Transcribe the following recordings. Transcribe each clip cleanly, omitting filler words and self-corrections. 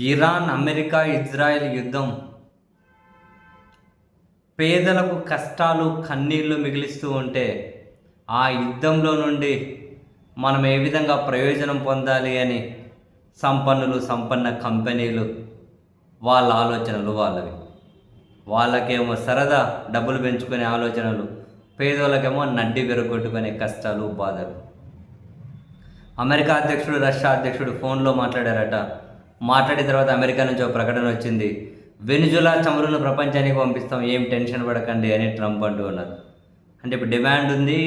Iran, America, Israel యుద్ధం పేదలకు కష్టాలు, కన్నీళ్లు మిగిలిస్తూ ఉంటే ఆ యుద్ధంలో నుండి మనం ఏ విధంగా ప్రయోజనం పొందాలి అని సంపన్న కంపెనీలు వాళ్ళ ఆలోచనలు వాళ్ళవి. వాళ్ళకేమో సరదా డబ్బులు పెంచుకునే ఆలోచనలు, పేదోళ్ళకేమో నడ్డి విరగొట్టుకునే కష్టాలు, బాధలు. అమెరికా అధ్యక్షుడు, రష్యా అధ్యక్షుడు ఫోన్లో మాట్లాడారట. మాట్లాడిన తర్వాత అమెరికా నుంచి ఒక ప్రకటన వచ్చింది. వెనిజులా చమురును ప్రపంచానికి పంపిస్తాం, ఏం టెన్షన్ పడకండి అని ట్రంప్ అంటూ ఉన్నారు. అంటే ఇప్పుడు డిమాండ్ ఉంది,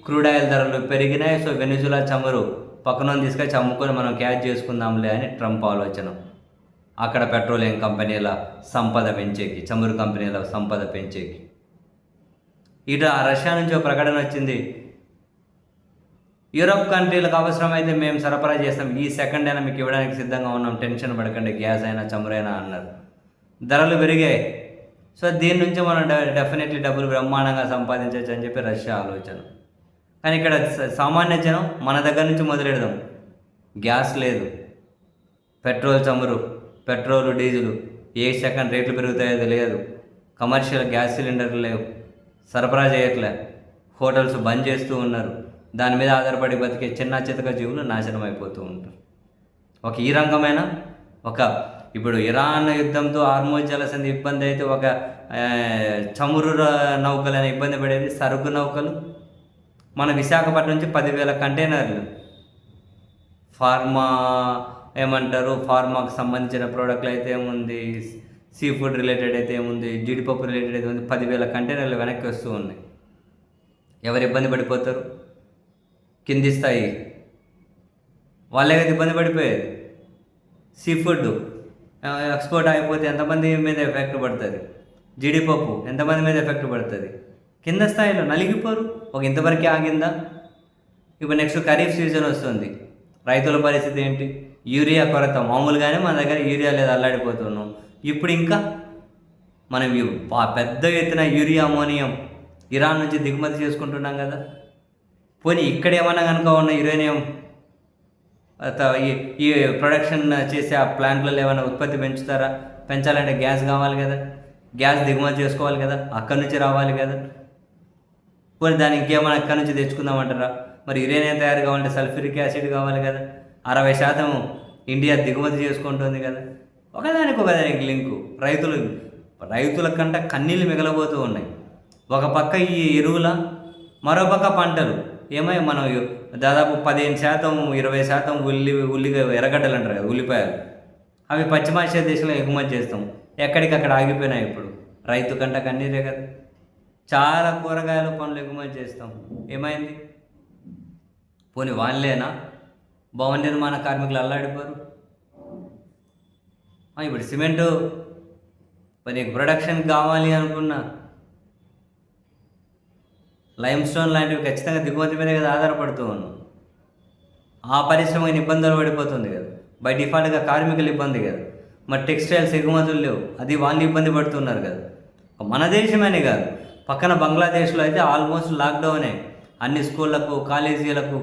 క్రూడ్ ఆయిల్ ధరలు పెరిగినాయి, సో వెనిజులా చమురు పక్కన తీసుకొచ్చి అమ్ముకొని మనం క్యాచ్ చేసుకుందాంలే అని ట్రంప్ ఆలోచన. అక్కడ పెట్రోలియం కంపెనీల సంపద పెంచేకి, చమురు కంపెనీల సంపద పెంచేకి. ఇటు రష్యా నుంచి ఒక ప్రకటన వచ్చింది. యూరోప్ కంట్రీలకు అవసరమైతే మేము సరఫరా చేస్తాం, ఈ సెకండ్ అయినా మీకు ఇవ్వడానికి సిద్ధంగా ఉన్నాం, టెన్షన్ పడకండి, గ్యాస్ అయినా చమురైనా అన్నారు. ధరలు పెరిగాయి, సో దీని నుంచి మనం డెఫినెట్లీ డబ్బులు బ్రహ్మాండంగా సంపాదించవచ్చు అని చెప్పి రష్యా ఆలోచన. కానీ ఇక్కడ సామాన్య జనం మన దగ్గర నుంచి మొదలెడదాం. గ్యాస్ లేదు, పెట్రోల్ చమురు, పెట్రోలు డీజిలు ఏ సెకండ్ రేట్లు పెరుగుతాయో తెలియదు, కమర్షియల్ గ్యాస్ సిలిండర్లు లేవు, సరఫరా చేయట్లే, హోటల్స్ బంద్ చేస్తూ ఉన్నారు. దాని మీద ఆధారపడి బతికే చిన్న చితక జీవులు నాశనం అయిపోతూ ఉంటారు. ఒక ఈ రంగమైన ఇప్పుడు ఇరాన్ యుద్ధంతో హార్మోజ్ జలసంధి ఇబ్బంది అయితే, ఒక చమురు నౌకలైన ఇబ్బంది పడేది, సరుకు నౌకలు. మన విశాఖపట్నం నుంచి 10,000 కంటైనర్లు ఫార్మాకు సంబంధించిన ప్రోడక్ట్లు అయితే ఏముంది, సీ ఫుడ్ రిలేటెడ్ అయితే ఏముంది, జీడిపప్పు రిలేటెడ్ అయితే ఉంది, 10,000 కంటైనర్లు వెనక్కి వస్తూ ఉన్నాయి. ఎవరు ఇబ్బంది పడిపోతారు? కింది స్థాయి వాళ్ళే కదా ఇబ్బంది పడిపోయేది. సీ ఫుడ్ ఎక్స్పోర్ట్ అయిపోతే ఎంతమంది మీద ఎఫెక్ట్ పడుతుంది? జీడిపప్పు ఎంతమంది మీద ఎఫెక్ట్ పడుతుంది? కింద స్థాయిలో నలిగిపోరు. ఇంతవరకే ఆగిందా? ఇప్పుడు నెక్స్ట్ ఖరీఫ్ సీజన్ వస్తుంది. రైతుల పరిస్థితి ఏంటి? యూరియా కొరత. మామూలుగానే మన దగ్గర యూరియా లేదు, అల్లాడిపోతున్నాం. ఇప్పుడు ఇంకా మనం పెద్ద ఎత్తున యూరియా, అమోనియం ఇరాన్ నుంచి దిగుమతి చేసుకుంటున్నాం కదా. పోనీ ఇక్కడ ఏమన్నా కనుక ఉన్న యురేనియం ఈ ప్రొడక్షన్ చేసే ఆ ప్లాంట్లలో ఏమైనా ఉత్పత్తి పెంచుతారా? పెంచాలంటే గ్యాస్ కావాలి కదా, గ్యాస్ దిగుమతి చేసుకోవాలి కదా, అక్కడి నుంచి రావాలి కదా. పోనీ దానికి ఇంకేమైనా అక్కడి నుంచి తెచ్చుకుందామంటారా? మరి యురేనియం తయారు కావాలంటే సల్ఫ్యూరిక్ యాసిడ్ కావాలి కదా. 60% ఇండియా దిగుమతి చేసుకుంటుంది కదా. ఒకదానికి లింకు. రైతుల కంటే కన్నీళ్ళు మిగలబోతూ ఉన్నాయి. ఒక పక్క ఈ ఎరువుల, మరో పక్క పంటలు. మనం దాదాపు 15%, 20% ఉల్లిగా ఎర్రగడ్డలు అంటారు కదా, ఉల్లిపాయలు. అవి పశ్చిమాసియా దేశంలో ఎగుమతి చేస్తాం. ఎక్కడికక్కడ ఆగిపోయినాయి. ఇప్పుడు రైతు కంట కన్నీరే కదా. చాలా కూరగాయలు, పనులు ఎగుమతి చేస్తాం. ఏమైంది? పోనీ వాళ్ళేనా భవన నిర్మాణ కార్మికులు అల్లాడిపోరు? ఇప్పుడు సిమెంటు మరి ప్రొడక్షన్ కావాలి అనుకున్నా, లైమ్ స్టోన్ లాంటివి ఖచ్చితంగా దిగుమతి మీద కదా ఆధారపడుతూ ఉన్నాం. ఆ పరిశ్రమ ఇబ్బందులు పడిపోతుంది కదా. బై డిఫాల్ట్గా కార్మికులు ఇబ్బంది కదా. మరి టెక్స్టైల్స్ ఎగుమతులు లేవు, అది వాళ్ళు ఇబ్బంది పడుతున్నారు కదా. మన దేశమనే కాదు, పక్కన బంగ్లాదేశ్లో అయితే ఆల్మోస్ట్ లాక్డౌనే. అన్ని స్కూళ్ళకు, కాలేజీలకు,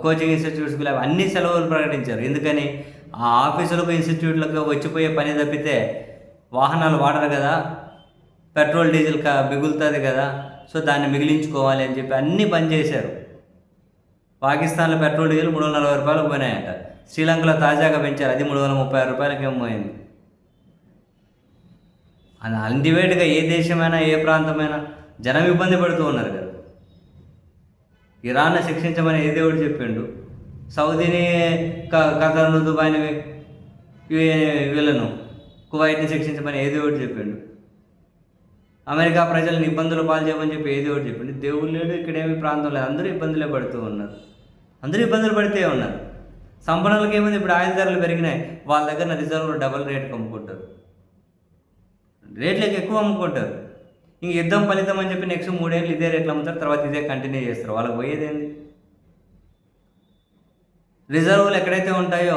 కోచింగ్ ఇన్స్టిట్యూట్స్కి అన్ని సెలవులు ప్రకటించారు. ఎందుకని? ఆ ఆఫీసులకు, ఇన్స్టిట్యూట్లకు వచ్చిపోయే పని తప్పితే వాహనాలు వాడరు కదా, పెట్రోల్ డీజిల్ మిగులుతుంది కదా, సో దాన్ని మిగిలించుకోవాలి అని చెప్పి అన్నీ బంద్ చేశారు. పాకిస్తాన్లో పెట్రోల్ డీజిల్ 340 రూపాయలకు పోయినాయంట. శ్రీలంకలో తాజాగా పెంచారు, అది 336 రూపాయలకి ఏమో పోయింది. అది అల్టిమేట్గా ఏ దేశమైనా, ఏ ప్రాంతమైనా జనం ఇబ్బంది పడుతూ ఉన్నారు కదా. ఇరాన్ని శిక్షించమని ఏ దేవుడు చెప్పిండు? సౌదీని, ఖతర్ను, దుబాయ్ని, వీళ్ళను, కువైట్ని శిక్షించమని ఏ దేవుడు చెప్పిండు? అమెరికా ప్రజలను ఇబ్బందులు పాలు చేయమని చెప్పి ఏ దేవుడు చెప్పిండు? దేవుడు లేడు, ఇక్కడేమి ప్రాంతం లేదు. అందరూ ఇబ్బందులే పడుతూ ఉన్నారు. అందరూ ఇబ్బందులు పడితే ఉన్నారు. సంపన్నులకు ఏముంది? ఇప్పుడు ఆయిల్ ధరలు పెరిగినాయి, వాళ్ళ దగ్గర రిజర్వ్లో డబల్ రేట్కి అమ్ముకుంటారు, రేట్లకు ఎక్కువ అమ్ముకుంటారు. ఇంక యుద్ధం ఫలితం అని చెప్పి నెక్స్ట్ 3 ఏళ్ళు ఇదే రేట్లు అమ్ముతారు, తర్వాత ఇదే కంటిన్యూ చేస్తారు. వాళ్ళకి పోయేదేంది? రిజర్వులు ఎక్కడైతే ఉంటాయో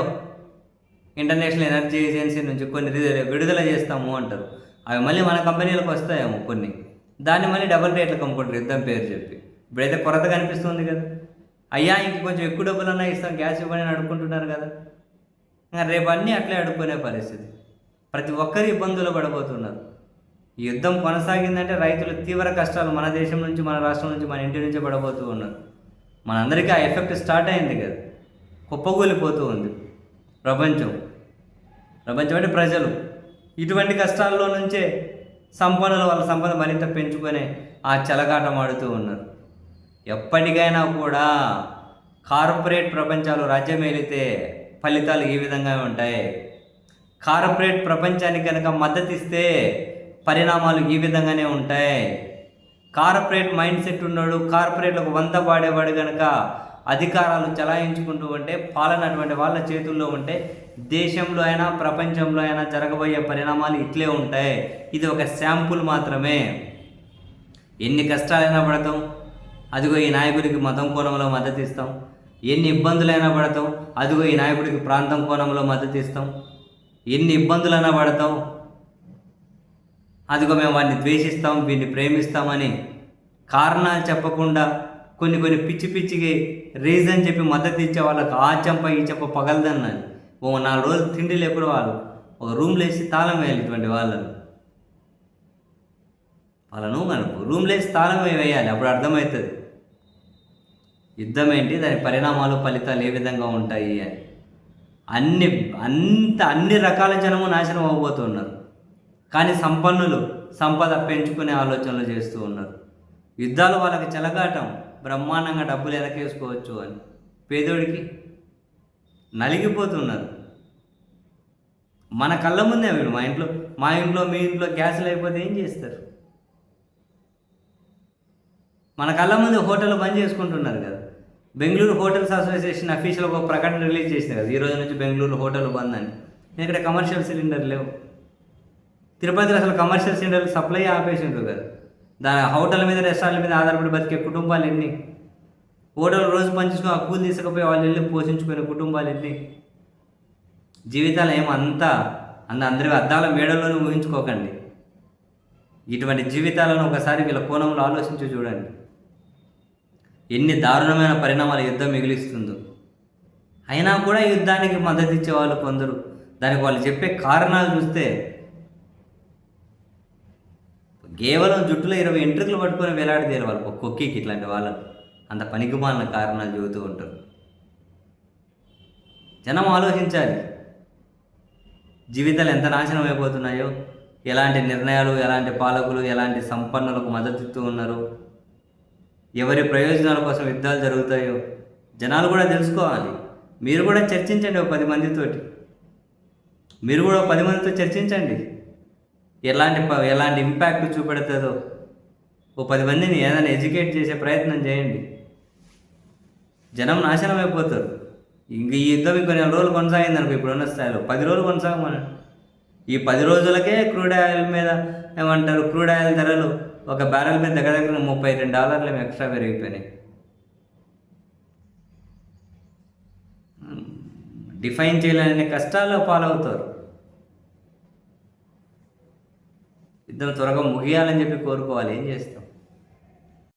ఇంటర్నేషనల్ ఎనర్జీ ఏజెన్సీ నుంచి కొన్ని విడుదల చేస్తాము అంటారు. అవి మళ్ళీ మన కంపెనీలకు వస్తాయేమో కొన్ని, దాన్ని మళ్ళీ డబల్ రేట్లకు అమ్ముకుంటారు యుద్ధం పేరు చెప్పి. ఇప్పుడైతే కొరత కనిపిస్తుంది కదా. అయ్యా ఇంక కొంచెం ఎక్కువ డబ్బులన్నా ఇస్తాం, గ్యాస్ ఇవ్వని అడుక్కుంటున్నారు కదా. రేపు అన్నీ అట్లే అడుక్కునే పరిస్థితి. ప్రతి ఒక్కరు ఇబ్బందులు పడబోతున్నారు. ఈ యుద్ధం కొనసాగిందంటే రైతులు తీవ్ర కష్టాలు మన దేశం నుంచి, మన రాష్ట్రం నుంచి, మన ఇంటి నుంచి పడబోతూ ఉన్నారు. మనందరికీ ఆ ఎఫెక్ట్ స్టార్ట్ అయింది కదా, కుప్పగూలిపోతూ ఉంది ప్రపంచం అంటే ప్రజలు. ఇటువంటి కష్టాల్లో నుంచే సంపన్నులు వాళ్ళ సంపద మరింత పెంచుకొని ఆ చెలగాటం ఆడుతూ ఉన్నారు. ఎప్పటికైనా కూడా కార్పొరేట్ ప్రపంచాలు రాజ్యమేలితే ఫలితాలు ఈ విధంగా ఉంటాయి. కార్పొరేట్ ప్రపంచానికి కనుక మద్దతు ఇస్తే పరిణామాలు ఈ విధంగానే ఉంటాయి. కార్పొరేట్ మైండ్ సెట్ ఉన్నాడు, కార్పొరేట్లకు వంద పాడేవాడు కనుక అధికారాలు చలాయించుకుంటూ ఉంటే, పాలన అటువంటి వాళ్ళ చేతుల్లో ఉంటే దేశంలో అయినా ప్రపంచంలో అయినా జరగబోయే పరిణామాలు ఇట్లే ఉంటాయి. ఇది ఒక శాంపుల్ మాత్రమే. ఎన్ని కష్టాలైనా పడతాం, అదిగో ఈ నాయకుడికి మతం కోణంలో మద్దతు ఇస్తాం. ఎన్ని ఇబ్బందులైనా పడతాం, అదిగో ఈ నాయకుడికి ప్రాంతం కోణంలో మద్దతు ఇస్తాం. ఎన్ని ఇబ్బందులైనా పడతాం, అదిగో మేము వాడిని ద్వేషిస్తాం, వీడిని ప్రేమిస్తామని కారణాలు చెప్పకుండా కొన్ని పిచ్చికి రీజన్ చెప్పి మద్దతు ఇచ్చే వాళ్ళకి ఆ చెంప ఈ చెంప పగలదన్నాను. 4 రోజులు తిండి లేకుండా వాళ్ళు ఒక రూమ్లో వేసి తాళం వేయాలి. ఇటువంటి వాళ్ళను మనకు రూమ్లో వేసి తాళం వేయాలి. అప్పుడు అర్థమవుతుంది యుద్ధం ఏంటి, దాని పరిణామాలు ఫలితాలు ఏ విధంగా ఉంటాయి అని. అన్ని రకాల జనము నాశనం అవ్వబోతున్నారు. కానీ సంపన్నులు సంపద పెంచుకునే ఆలోచనలు చేస్తూ ఉన్నారు. యుద్ధాలు వాళ్ళకి చెలగాటం, బ్రహ్మాండంగా డబ్బులు వెనకేసుకోవచ్చు అని. పేదోడికి నలిగిపోతున్నారు. మన కళ్ళ ముందే వీడు మా ఇంట్లో మీ ఇంట్లో గ్యాస్ లేకపోతే ఏం చేస్తారు? మన కళ్ళ ముందు హోటల్ బంద్ చేసుకుంటున్నారు కదా. బెంగళూరు హోటల్స్ అసోసియేషన్ అఫీషియల్ ఒక ప్రకటన రిలీజ్ చేసింది కదా, ఈ రోజు నుంచి బెంగళూరు హోటల్ బంద్ అని. ఇక్కడ కమర్షియల్ సిలిండర్ లేవు. తిరుపతిలో అసలు కమర్షియల్ సిలిండర్లు సప్లై ఆపేసిండ్రు కదా. దాని హోటల్ మీద, రెస్టారెంట్ల మీద ఆధారపడి బతికే కుటుంబాలు ఎన్ని? హోటల్ రోజు పనిచేసుకుని ఆ కూలి తీసుకుపోయి వాళ్ళు వెళ్ళి పోషించుకునే కుటుంబాలు ఎన్ని? జీవితాలు ఏమంతా అందరి అద్దాల మేడల్లోనే ఊహించుకోకండి. ఇటువంటి జీవితాలను ఒకసారి వీళ్ళ కోణంలో ఆలోచించి చూడండి. ఎన్ని దారుణమైన పరిణామాలు యుద్ధం మిగిలిస్తుందో. అయినా కూడా యుద్ధానికి మద్దతు ఇచ్చేవాళ్ళు కొందరు. దానికి వాళ్ళు చెప్పే కారణాలు చూస్తే కేవలం జుట్టులో 20 ఎంట్రుకలు పట్టుకొని వేలాడదేరు వాళ్ళు ఒక కొక్కికి. ఇట్లాంటి వాళ్ళకు అంత పనికిమాలిన కారణాలు చెబుతూ ఉంటారు. జనం ఆలోచించాలి. జీవితాలు ఎంత నాశనం అయిపోతున్నాయో, ఎలాంటి నిర్ణయాలు, ఎలాంటి పాలకులు, ఎలాంటి సంపన్నులకు మద్దతు ఇస్తూ ఉన్నారు, ఎవరి ప్రయోజనాల కోసం యుద్ధాలు జరుగుతాయో జనాలు కూడా తెలుసుకోవాలి. మీరు కూడా చర్చించండి 10 మందితోటి. మీరు కూడా 10 మందితో చర్చించండి. ఎలాంటి ఇంపాక్ట్ చూపెడుతుందో 10 మందిని ఏదైనా ఎడ్యుకేట్ చేసే ప్రయత్నం చేయండి. జనం నాశనం అయిపోతారు. ఇంక ఈ యుద్ధం ఇంకో 4 రోజులు కొనసాగింది అనుకో, ఇప్పుడున్న స్థాయిలో 10 రోజులు కొనసాగమని. ఈ 10 రోజులకే క్రూడ్ ఆయిల్ మీద క్రూడ్ ఆయిల్ ధరలు ఒక బ్యారెల్ మీద దగ్గర $32 ఎక్స్ట్రా పెరిగిపోయినాయి. డిఫైన్ చేయలేని కష్టాల్లో పాలవుతారు. యుద్ధం త్వరగా ముగియాలని చెప్పి కోరుకోవాలి. ఏం చేస్తాం?